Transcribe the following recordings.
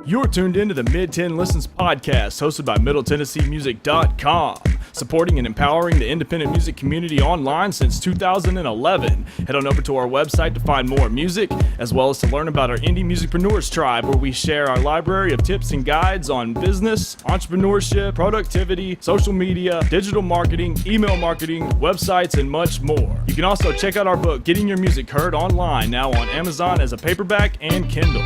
You're tuned into the Mid-10 Listens podcast, hosted by MiddleTennesseeMusic.com, supporting and empowering the independent music community online since 2011. Head on over to our website to find more music, as well as to learn about our Indie Musicpreneurs Tribe, where we share our library of tips and guides on business, entrepreneurship, productivity, social media, digital marketing, email marketing, websites, and much more. You can also check out our book, Getting Your Music Heard, online, now on Amazon as a paperback and Kindle.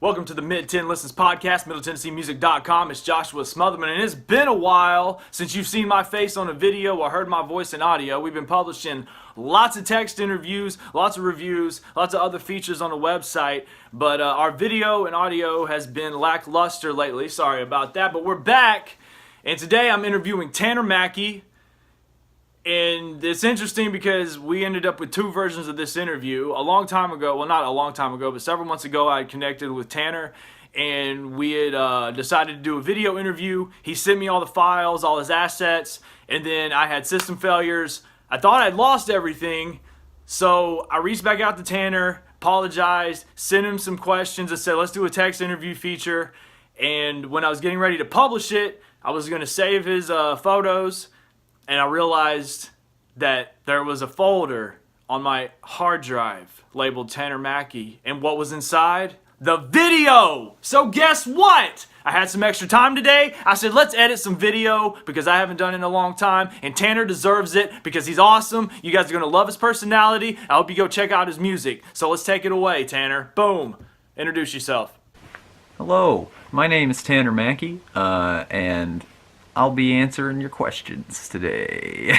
Welcome to the Mid-10 Listens podcast, MiddleTennesseeMusic.com. It's Joshua Smotherman, and it's been a while since you've seen my face on a video or heard my voice in audio. We've been publishing lots of text interviews, lots of reviews, lots of other features on the website, but our video and audio has been lackluster lately. Sorry about that, but we're back, and today I'm interviewing Tanner Mackey. And it's interesting because we ended up with two versions of this interview. A long time ago, well, not a long time ago, but several months ago, I connected with Tanner, and we had decided to do a video interview. He sent me all the files, all his assets, and then I had system failures. I thought I'd lost everything, so I reached back out to Tanner, apologized, sent him some questions, and said, let's do a text interview feature. And when I was getting ready to publish it, I was going to save his photos, and I realized that there was a folder on my hard drive labeled Tanner Mackey. And what was inside? The video! So guess what? I had some extra time today. I said, let's edit some video because I haven't done it in a long time. And Tanner deserves it because he's awesome. You guys are going to love his personality. I hope you go check out his music. So let's take it away, Tanner. Boom. Introduce yourself. Hello, my name is Tanner Mackey, and I'll be answering your questions today.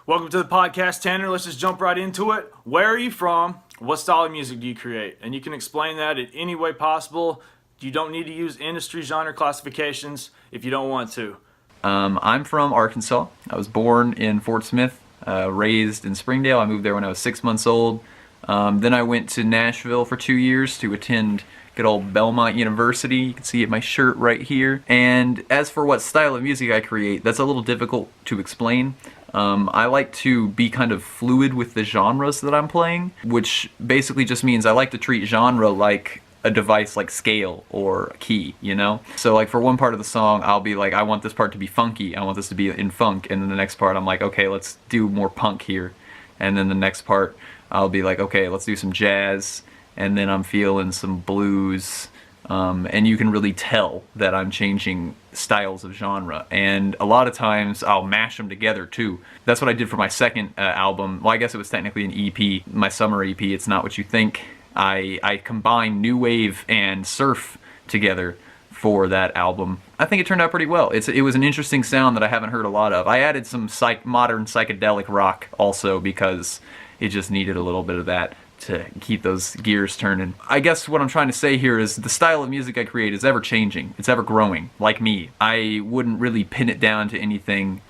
Welcome to the podcast, Tanner. Let's just jump right into it. Where are you from? What style of music do you create? And you can explain that in any way possible. You don't need to use industry genre classifications if you don't want to. I'm from Arkansas. I was born in Fort Smith, raised in Springdale. I moved there when I was 6 months old. Then I went to Nashville for 2 years to attend good old Belmont University. You can see it, my shirt right here. And as for what style of music I create, that's a little difficult to explain. I like to be kind of fluid with the genres that I'm playing, which basically just means I like to treat genre like a device like scale or a key, you know? So like for one part of the song, I'll be like, I want this part to be funky, I want this to be in funk, and then the next part I'm like, okay, let's do more punk here. And then the next part, I'll be like, okay, let's do some jazz, and then I'm feeling some blues, and you can really tell that I'm changing styles of genre. And a lot of times I'll mash them together too. That's what I did for my second album. Well, I guess it was technically an EP, my summer EP, It's Not What You Think. I combined new wave and surf together for that album. I think it turned out pretty well. It was an interesting sound that I haven't heard a lot of. I added some modern psychedelic rock also because it just needed a little bit of that to keep those gears turning. I guess what I'm trying to say here is the style of music I create is ever changing. It's ever growing, like me. I wouldn't really pin it down to anything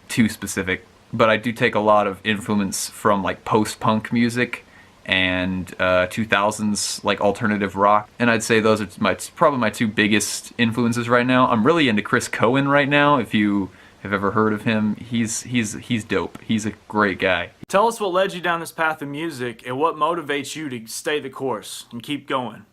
too specific, but I do take a lot of influence from like post-punk music and 2000s like alternative rock, and I'd say those are probably my two biggest influences right now. I'm really into Chris Cohen right now. If you have ever heard of him, he's dope. He's a great guy. Tell us what led you down this path of music and what motivates you to stay the course and keep going.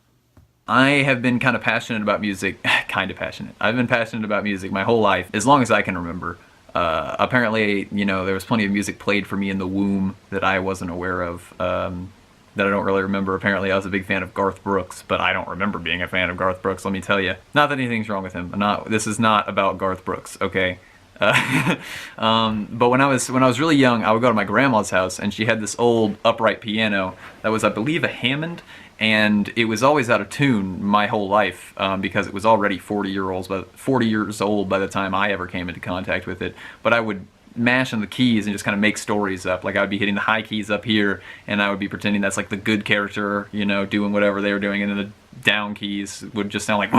I have been kind of passionate about music. Kind of passionate. I've been passionate about music my whole life, as long as I can remember. Apparently, you know, there was plenty of music played for me in the womb that I wasn't aware of, that I don't really remember. Apparently, I was a big fan of Garth Brooks, but I don't remember being a fan of Garth Brooks, let me tell you. Not that anything's wrong with him. This is not about Garth Brooks, okay? But when I was really young, I would go to my grandma's house, and she had this old upright piano that was, I believe, a Hammond, and it was always out of tune my whole life because it was already 40 years old by the time I ever came into contact with it. But I would mash on the keys and just kind of make stories up. Like I would be hitting the high keys up here, and I would be pretending that's like the good character, you know, doing whatever they were doing, and then the down keys would just sound like,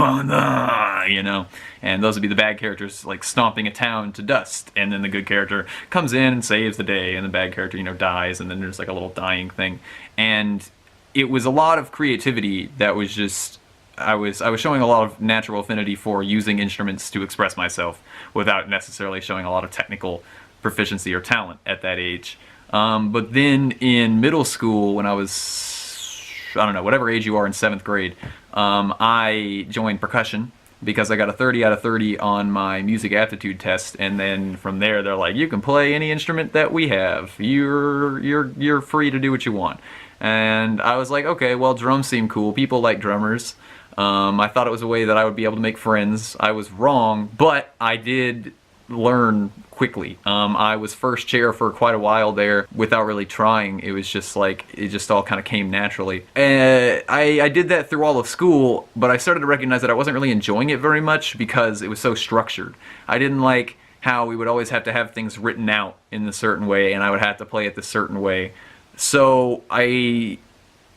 you know, and those would be the bad characters like stomping a town to dust, and then the good character comes in and saves the day, and the bad character, you know, dies, and then there's like a little dying thing. And it was a lot of creativity that was just I was showing a lot of natural affinity for using instruments to express myself without necessarily showing a lot of technical proficiency or talent at that age. But then in middle school, when I was, I don't know, whatever age you are in 7th grade, I joined percussion because I got a 30 out of 30 on my music aptitude test, and then from there they're like, you can play any instrument that we have. You're free to do what you want. And I was like, okay, well, drums seem cool. People like drummers. I thought it was a way that I would be able to make friends. I was wrong, but I did learn quickly. I was first chair for quite a while there without really trying. It was just like, it just all kind of came naturally. I did that through all of school, but I started to recognize that I wasn't really enjoying it very much because it was so structured. I didn't like how we would always have to have things written out in a certain way, and I would have to play it the certain way. So I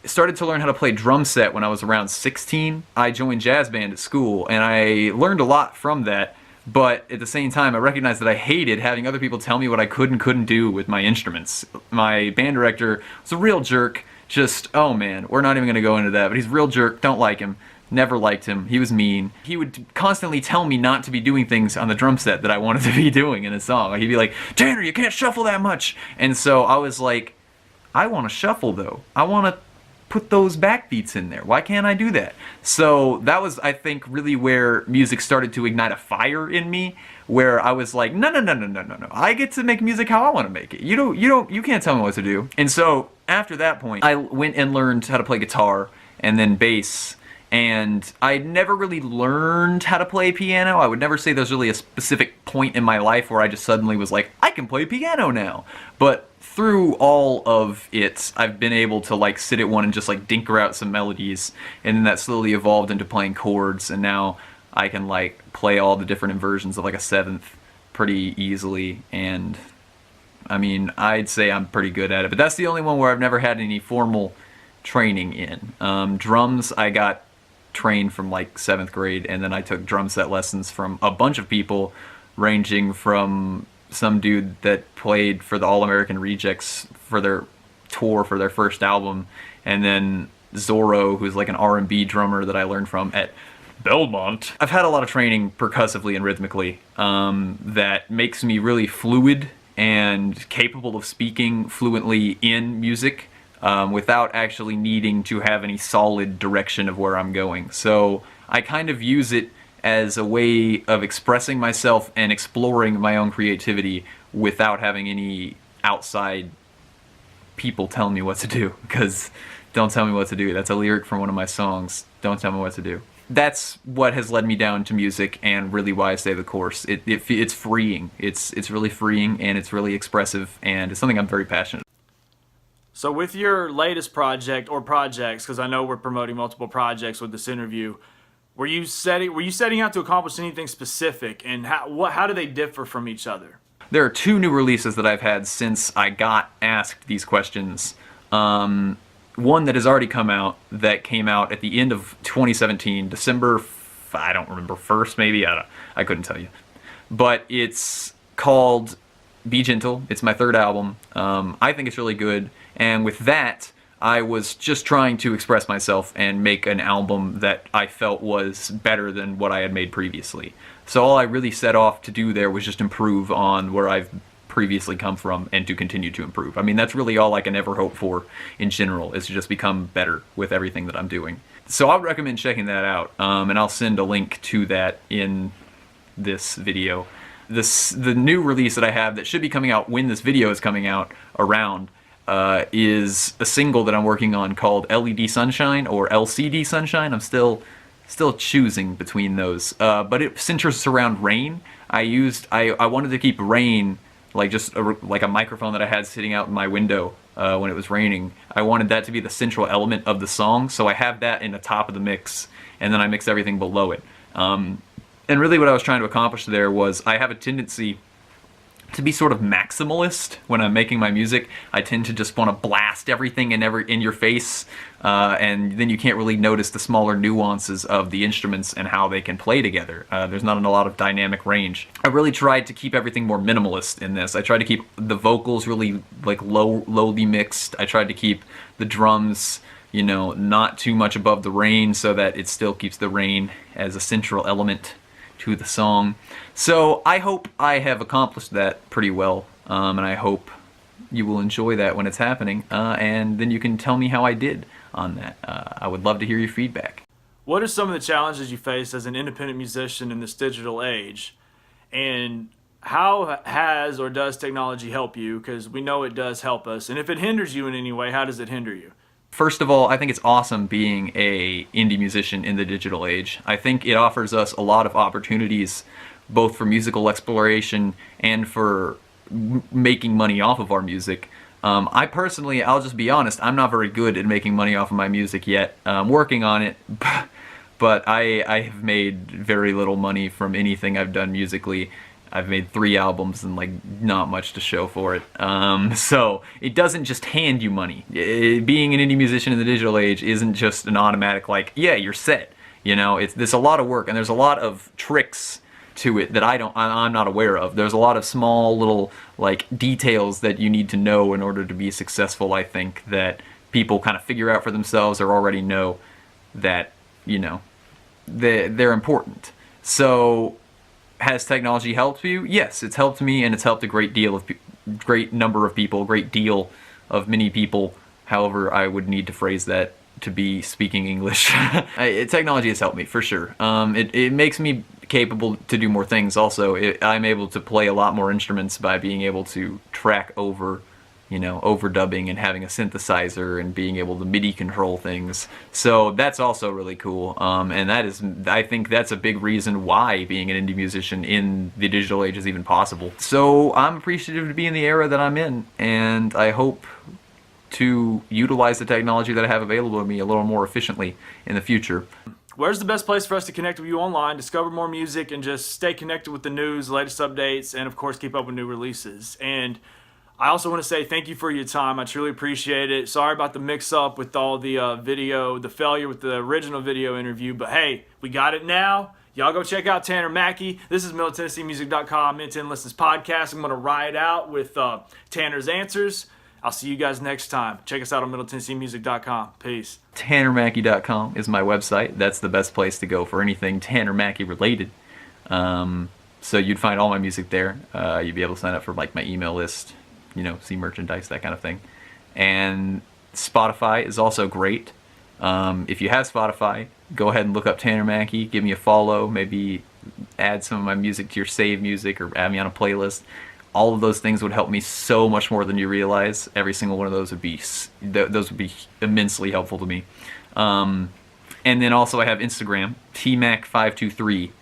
started to learn how to play drum set when I was around 16. I joined jazz band at school, and I learned a lot from that. But at the same time, I recognized that I hated having other people tell me what I could and couldn't do with my instruments. My band director was a real jerk. Just, oh man, we're not even going to go into that, but he's a real jerk. Don't like him. Never liked him. He was mean. He would constantly tell me not to be doing things on the drum set that I wanted to be doing in a song. Like, he'd be like, Tanner, you can't shuffle that much. And so I was like, I want to shuffle though. I want to put those backbeats in there. Why can't I do that? So that was, I think, really where music started to ignite a fire in me, where I was like, no. I get to make music how I want to make it. You can't tell me what to do. And so after that point, I went and learned how to play guitar and then bass. And I never really learned how to play piano. I would never say there's really a specific point in my life where I just suddenly was like, I can play piano now. But through all of it, I've been able to like sit at one and just like dinker out some melodies, and then that slowly evolved into playing chords, and now I can like play all the different inversions of like a seventh pretty easily, and I mean, I'd say I'm pretty good at it, but that's the only one where I've never had any formal training in. Drums, I got trained from like 7th grade, and then I took drum set lessons from a bunch of people, ranging from some dude that played for the All-American Rejects for their tour for their first album, and then Zorro, who's like an R&B drummer that I learned from at Belmont. I've had a lot of training percussively and rhythmically that makes me really fluid and capable of speaking fluently in music without actually needing to have any solid direction of where I'm going. So I kind of use it as a way of expressing myself and exploring my own creativity without having any outside people telling me what to do. Because don't tell me what to do. That's a lyric from one of my songs. Don't tell me what to do. That's what has led me down to music, and really why I stay the course. It's freeing. It's really freeing, and it's really expressive, and it's something I'm very passionate about. So with your latest project or projects, because I know we're promoting multiple projects with this interview, were you setting out to accomplish anything specific, and how do they differ from each other? There are 2 new releases that I've had since I got asked these questions. One that has already come out, that came out at the end of 2017, December, I don't remember, 1st maybe, I couldn't tell you. But it's called Be Gentle. It's my 3rd album. I think it's really good, and with that, I was just trying to express myself and make an album that I felt was better than what I had made previously. So all I really set off to do there was just improve on where I've previously come from and to continue to improve. I mean, that's really all I can ever hope for in general, is to just become better with everything that I'm doing. So I would recommend checking that out, and I'll send a link to that in this video. The new release that I have that should be coming out when this video is coming out around is a single that I'm working on called LED Sunshine or LCD Sunshine. I'm still choosing between those, but it centers around rain. I wanted to keep rain like just like a microphone that I had sitting out in my window when it was raining. I wanted that to be the central element of the song, so I have that in the top of the mix, and then I mix everything below it. And really what I was trying to accomplish there was, I have a tendency to be sort of maximalist when I'm making my music. I tend to just want to blast everything in your face, and then you can't really notice the smaller nuances of the instruments and how they can play together. There's not a lot of dynamic range. I really tried to keep everything more minimalist in this. I tried to keep the vocals really like lowly mixed. I tried to keep the drums not too much above the rain so that it still keeps the rain as a central element to the song. So I hope I have accomplished that pretty well, and I hope you will enjoy that when it's happening, and then you can tell me how I did on that. I would love to hear your feedback. What are some of the challenges you face as an independent musician in this digital age? And how has or does technology help you? Because we know it does help us. And if it hinders you in any way, how does it hinder you? First of all, I think it's awesome being a indie musician in the digital age. I think it offers us a lot of opportunities, both for musical exploration and for making money off of our music. I personally, I'll just be honest, I'm not very good at making money off of my music yet. I'm working on it, but I have made very little money from anything I've done musically. I've made 3 albums and not much to show for it. So it doesn't just hand you money. Being an indie musician in the digital age isn't just an automatic yeah, you're set. There's a lot of work, and there's a lot of tricks to it that I'm not aware of. There's a lot of small little details that you need to know in order to be successful, I think, that people kind of figure out for themselves or already know that they're important. So has technology helped you? Yes, it's helped me, and it's helped a great number of people, many people, however I would need to phrase that to be speaking English. Technology has helped me for sure. It makes me capable to do more things. Also, I'm able to play a lot more instruments by being able to track over, overdubbing and having a synthesizer and being able to MIDI control things. So that's also really cool. And I think that's a big reason why being an indie musician in the digital age is even possible. So I'm appreciative to be in the era that I'm in, and I hope to utilize the technology that I have available to me a little more efficiently in the future. Where's the best place for us to connect with you online, discover more music, and just stay connected with the news, latest updates, and of course keep up with new releases? And I also want to say thank you for your time. I truly appreciate it. Sorry about the mix-up with all the the failure with the original video interview, but hey, we got it now. Y'all go check out Tanner Mackey. This is MiddleTennesseeMusic.com, Mid-10 Listens podcast. I'm going to ride out with Tanner's answers. I'll see you guys next time. Check us out on MiddleTennesseeMusic.com. Peace. TannerMackey.com is my website. That's the best place to go for anything Tanner Mackey related. So you'd find all my music there. You'd be able to sign up for my email list, see merchandise, that kind of thing. And Spotify is also great. If you have Spotify, go ahead and look up Tanner Mackey. Give me a follow. Maybe add some of my music to your saved music or add me on a playlist. All of those things would help me so much more than you realize. Every single one of those would be immensely helpful to me. And then also I have Instagram, tmac523.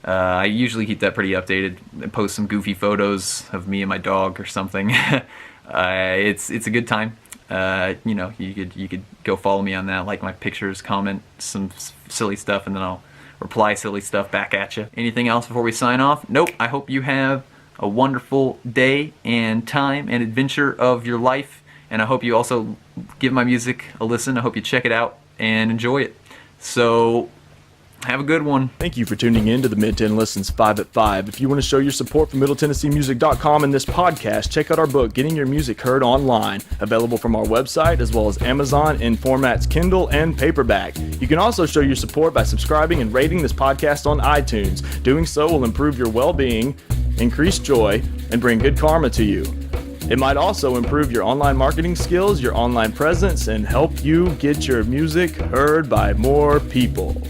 I usually keep that pretty updated. I post some goofy photos of me and my dog or something. It's a good time. You could go follow me on that, like my pictures, comment some silly stuff, and then I'll reply silly stuff back at you. Anything else before we sign off? Nope. I hope you have a wonderful day and time and adventure of your life, and I hope you also give my music a listen. I hope you check it out and enjoy it. So have a good one. Thank you for tuning in to the Mid-10 Listens 5 at 5. If you want to show your support for MiddleTennesseeMusic.com and this podcast, check out our book, Getting Your Music Heard Online, available from our website as well as Amazon in formats Kindle and paperback. You can also show your support by subscribing and rating this podcast on iTunes. Doing so will improve your well-being, increase joy, and bring good karma to you. It might also improve your online marketing skills, your online presence, and help you get your music heard by more people.